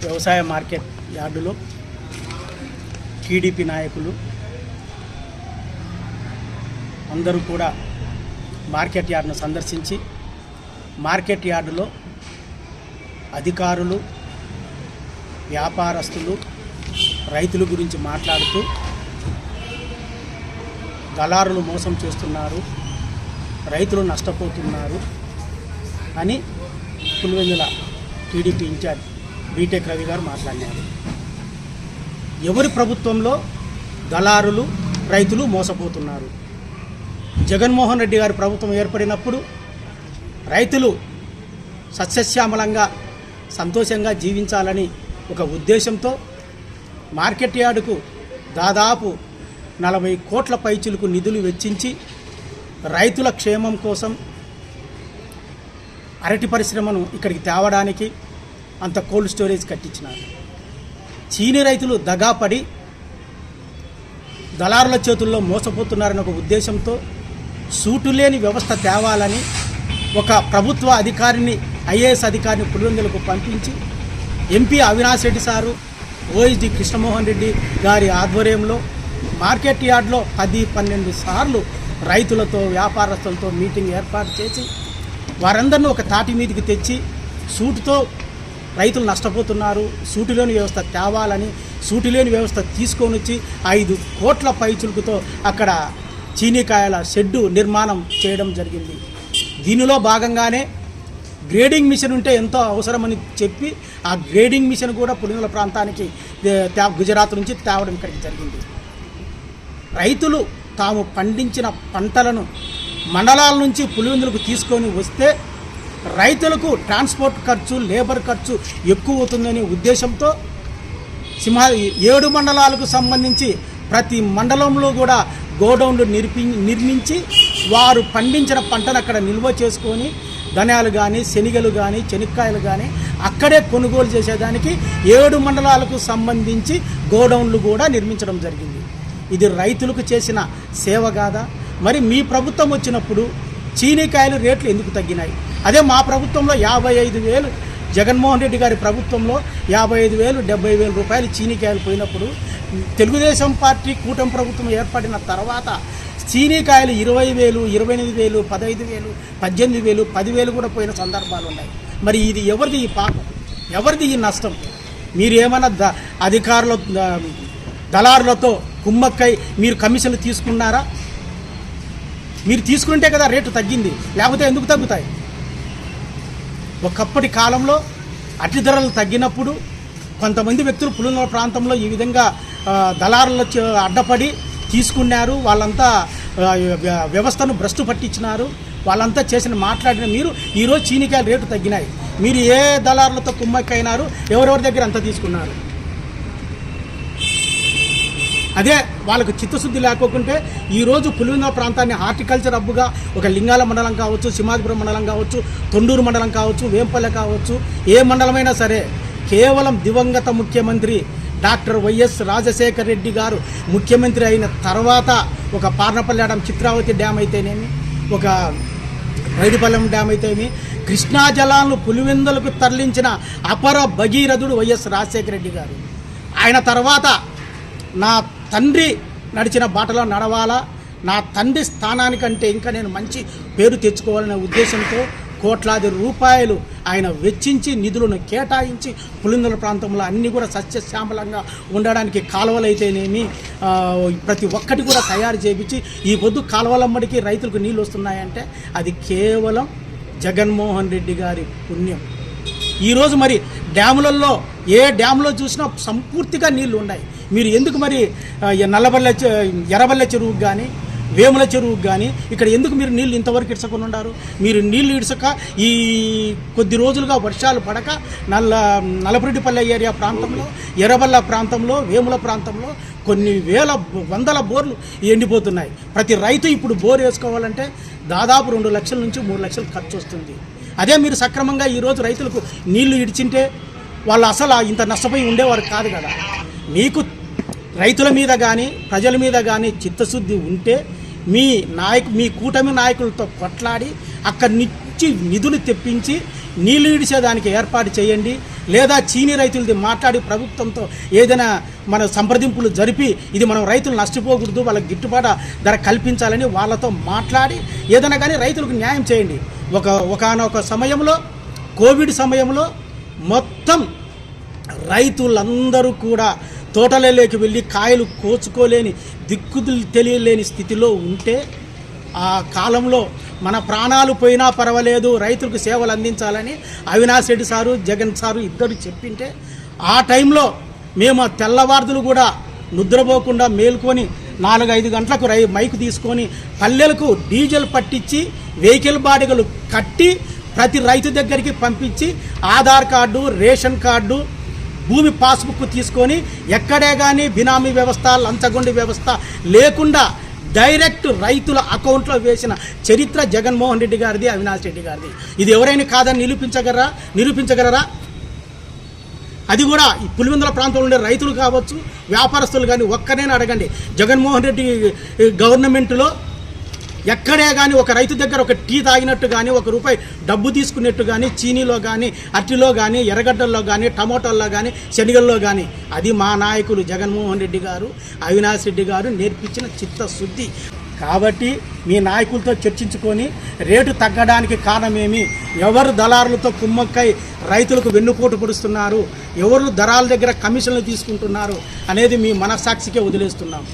వ్యవసాయ మార్కెట్ యార్డులో టీడీపీ నాయకులు అందరూ కూడా మార్కెట్ యార్డును సందర్శించి మార్కెట్ యార్డులో అధికారులు, వ్యాపారస్తులు, రైతుల గురించి మాట్లాడుతూ దళారులు మోసం చేస్తున్నారు, రైతులు నష్టపోతున్నారు అని Pulivendula TDP incharge BTech Ravi garu మాట్లాడినారు. ఎవరి ప్రభుత్వంలో దళారులు, రైతులు మోసపోతున్నారు? జగన్మోహన్ రెడ్డి గారి ప్రభుత్వం ఏర్పడినప్పుడు రైతులు సస్యశ్యామలంగా సంతోషంగా జీవించాలని ఒక ఉద్దేశంతో మార్కెట్ యార్డుకు దాదాపు 40 కోట్ల పైచిలకు నిధులు వెచ్చించి రైతుల క్షేమం కోసం అరటి పరిశ్రమను ఇక్కడికి తేవడానికి అంత కోల్డ్ స్టోరేజ్ కట్టించినారు. చీనీ రైతులు దగాపడి దళారుల చేతుల్లో మోసపోతున్నారని ఒక ఉద్దేశంతో సూటు లేని వ్యవస్థ తేవాలని ఒక ప్రభుత్వ అధికారిని, ఐఏఎస్ అధికారిని పులివెందులకు పంపించి MP Avinash Reddy sir, OSD Krishnamohan Reddy గారి ఆధ్వర్యంలో మార్కెట్ యార్డ్లో 10-12 సార్లు రైతులతో, వ్యాపారస్తులతో మీటింగ్ ఏర్పాటు చేసి వారందరినీ ఒక తాటి మీదకి తెచ్చి సూటుతో రైతులు నష్టపోతున్నారు, సూటిలోని వ్యవస్థ తేవాలని సూటిలేని వ్యవస్థ తీసుకొని వచ్చి 5 కోట్ల పైచులుకుతో అక్కడ చీనీకాయల షెడ్డు నిర్మాణం చేయడం జరిగింది. దీనిలో భాగంగానే గ్రేడింగ్ మిషన్ ఉంటే ఎంతో అవసరమని చెప్పి ఆ గ్రేడింగ్ మిషన్ కూడా పులివెందుల ప్రాంతానికి గుజరాత్ నుంచి తేవడం ఇక్కడికి జరిగింది. రైతులు తాము పండించిన పంటలను మండలాల నుంచి పులివెందులకు తీసుకొని వస్తే రైతులకు ట్రాన్స్పోర్ట్ ఖర్చు, లేబర్ ఖర్చు ఎక్కువ అవుతుందనే ఉద్దేశంతో 7 మండలాలకు సంబంధించి ప్రతి మండలంలో కూడా గోడౌన్లు నిర్మించి వారు పండించిన పంటను అక్కడ నిల్వ చేసుకొని ధనియాలు కానీ, శనగలు కానీ, చెనిక్కాయలు కానీ అక్కడే కొనుగోలు చేసేదానికి 7 మండలాలకు సంబంధించి గోడౌన్లు కూడా నిర్మించడం జరిగింది. ఇది రైతులకు చేసిన సేవ కాదా? మరి మీ ప్రభుత్వం వచ్చినప్పుడు చీనీకాయలు రేట్లు ఎందుకు తగ్గినాయి? అదే మా ప్రభుత్వంలో 55,000, జగన్మోహన్ రెడ్డి గారి ప్రభుత్వంలో 55,000, 70,000 రూపాయలు చీనీకాయలు పోయినప్పుడు తెలుగుదేశం పార్టీ కూటమి ప్రభుత్వం ఏర్పడిన తర్వాత చీనీకాయలు 20,000, 28,000, 15,000, 18,000, 10,000 కూడా పోయిన సందర్భాలు ఉన్నాయి. మరి ఇది ఎవరిది ఈ పాపం? ఎవరిది ఈ నష్టం? మీరు ఏమైనా అధికారుల, దళారులతో కుమ్మక్కై మీరు కమిషన్లు తీసుకున్నారా? మీరు తీసుకుంటే కదా రేటు తగ్గింది, లేకపోతే ఎందుకు తగ్గుతాయి? ఒకప్పటి కాలంలో అట్టి ధరలు తగ్గినప్పుడు కొంతమంది వ్యక్తులు పులివెందుల ప్రాంతంలో ఈ విధంగా దళారుల అడ్డపడి తీసుకున్నారు. వాళ్ళంతా వ్యవస్థను భ్రష్టు పట్టించినారు. వాళ్ళంతా మాట్లాడిన మీరు ఈరోజు చీనికాయల రేటు తగ్గినాయి. మీరు ఏ దళారులతో కుమ్మక్కైనారు? ఎవరెవరి దగ్గర అంతా తీసుకున్నారు? అదే వాళ్ళకు చిత్తశుద్ధి లేకోకుంటే ఈరోజు పులివెందుల ప్రాంతాన్ని హార్టికల్చర్ హబ్గా ఒక లింగాల మండలం కావచ్చు, సింహాద్రిపురం మండలం కావచ్చు, తొండూరు మండలం కావచ్చు, వేంపల్లె కావచ్చు, ఏ మండలమైనా సరే కేవలం దివంగత ముఖ్యమంత్రి డాక్టర్ వైఎస్ రాజశేఖర రెడ్డి గారు ముఖ్యమంత్రి అయిన తర్వాత ఒక పార్నపల్లి డ్యామ్, చిత్రావతి డ్యామ్ అయితేనేమి, ఒక రైడుపల్లెం డ్యామ్ అయితేనేమి, కృష్ణా జలాలను పులివెందులకు తరలించిన అపర భగీరథుడు వైఎస్ రాజశేఖర రెడ్డి గారు. ఆయన తర్వాత నా తండ్రి నడిచిన బాటలో నడవాలా, నా తండ్రి స్థానానికంటే ఇంకా నేను మంచి పేరు తెచ్చుకోవాలనే ఉద్దేశంతో కోట్లాది రూపాయలు ఆయన వెచ్చించి నిధులను కేటాయించి పులివెందుల ప్రాంతంలో అన్నీ కూడా సస్యశ్యామలంగా ఉండడానికి కాలువలు అయితేనేమి ప్రతి ఒక్కటి కూడా తయారు చేయించి ఈ పొద్దు కాలువలమ్మడికి రైతులకు నీళ్ళు వస్తున్నాయంటే అది కేవలం జగన్మోహన్ రెడ్డి గారి పుణ్యం. ఈరోజు మరి డ్యాములలో ఏ డ్యాములో చూసినా సంపూర్తిగా నీళ్లు ఉన్నాయి. మీరు ఎందుకు మరి ఎర్రబల్లె చెరువుకు కానీ, వేముల చెరువుకు కానీ ఇక్కడ ఎందుకు మీరు నీళ్ళు ఇంతవరకు ఇడ్చకుండా ఉన్నారు? మీరు నీళ్లు ఇడ్చక ఈ కొద్ది రోజులుగా వర్షాలు పడక నలపరెడ్డిపల్లె ఏరియా ప్రాంతంలో, ఎర్రబల్ల ప్రాంతంలో, వేముల ప్రాంతంలో కొన్ని వందల బోర్లు ఎండిపోతున్నాయి. ప్రతి రైతు ఇప్పుడు బోర్ వేసుకోవాలంటే దాదాపు 2 లక్షల నుంచి 3 లక్షలు ఖర్చు వస్తుంది. అదే మీరు సక్రమంగా ఈరోజు రైతులకు నీళ్లు ఇడిచింటే వాళ్ళు అసలు ఇంత నష్టపోయి ఉండేవారు కాదు కదా. మీకు రైతుల మీద కానీ, ప్రజల మీద కానీ చిత్తశుద్ధి ఉంటే మీ కూటమి నాయకులతో కొట్లాడి అక్కడి నుంచి నిధులు తెప్పించి నీళ్లు ఇడిచేదానికి ఏర్పాటు చేయండి. లేదా చీనీ రైతులది మాట్లాడి ప్రభుత్వంతో ఏదైనా మన సంప్రదింపులు జరిపి ఇది మనం రైతులు నష్టపోకూడదు, వాళ్ళకి గిట్టుబాటు ధర కల్పించాలని వాళ్ళతో మాట్లాడి ఏదైనా కానీ రైతులకు న్యాయం చేయండి. ఒకానొక సమయంలో కోవిడ్ సమయంలో మొత్తం రైతులందరూ కూడా తోటలలోకి వెళ్ళి కాయలు కోచుకోలేని దిక్కులు తెలియలేని స్థితిలో ఉంటే ఆ కాలంలో మన ప్రాణాలు పోయినా పర్వాలేదు రైతులకు సేవలు అందించాలని అవినాష్ రెడ్డి సారు జగన్ సారు ఇద్దరు చెప్పింటే ఆ టైంలో మేము తెల్లవార్దులు కూడా నిద్రపోకుండా మేల్కొని 4-5 గంటలకు మైకు తీసుకొని పల్లెలకు డీజిల్ పట్టించి వెహికల్ బాడిగలు కట్టి ప్రతి రైతు దగ్గరికి పంపించి ఆధార్ కార్డు, రేషన్ కార్డు, భూమి పాస్బుక్ తీసుకొని ఎక్కడే కానీ బినామీ వ్యవస్థ, లంచగొండి వ్యవస్థ లేకుండా డైరెక్ట్ రైతుల అకౌంట్లో వేసిన చరిత్ర జగన్మోహన్ రెడ్డి గారిది, అవినాష్ రెడ్డి గారిది. ఇది ఎవరైనా కాదని నిరూపించగలరా? అది కూడా ఈ పులివెందుల ప్రాంతంలో ఉండే రైతులు కావచ్చు, వ్యాపారస్తులు కానీ ఒక్కరైనా అడగండి. జగన్మోహన్ రెడ్డి గవర్నమెంట్లో ఎక్కడే కానీ ఒక రైతు దగ్గర ఒక టీ తాగినట్టు కానీ, ₹1 డబ్బు తీసుకున్నట్టు కానీ, చీనీలో కానీ, అరటిలో కానీ, ఎర్రగడ్డల్లో కానీ, టమోటాల్లో కానీ, శనగల్లో కానీ అది మా నాయకులు జగన్మోహన్ రెడ్డి గారు, అవినాష్ రెడ్డి గారు నేర్పించిన చిత్తశుద్ధి. కాబట్టి మీ నాయకులతో చర్చించుకొని రేటు తగ్గడానికి కారణమేమి, ఎవరు దళారులతో కుమ్మక్కై రైతులకు వెన్నుపోటు పొడుస్తున్నారు, ఎవరు దళాల దగ్గర కమిషన్లు తీసుకుంటున్నారు అనేది మీ మనస్సాక్షికే వదిలేస్తున్నాం.